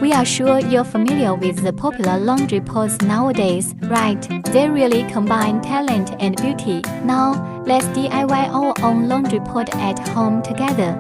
We are sure you're familiar with the popular laundry pods nowadays, right? They really combine talent and beauty. Now, let's DIY our own laundry pod at home together.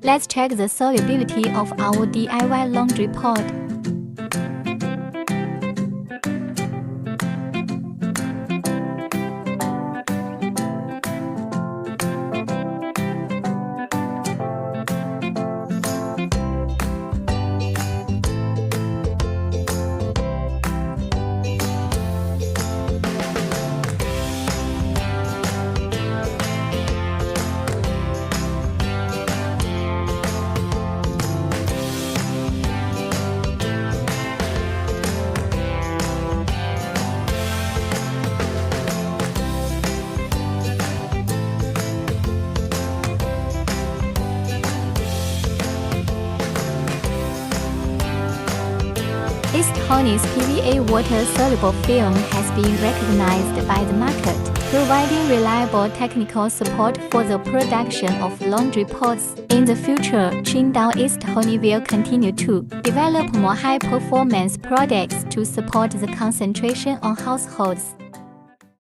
Let's check the solubility of our DIY laundry pod. EASTHONY&'s PVA water-soluble film has been recognized by the market, providing reliable technical support for the production of laundry pods. In the future, EASTHONY will continue to develop more high-performance products to support the concentration on households.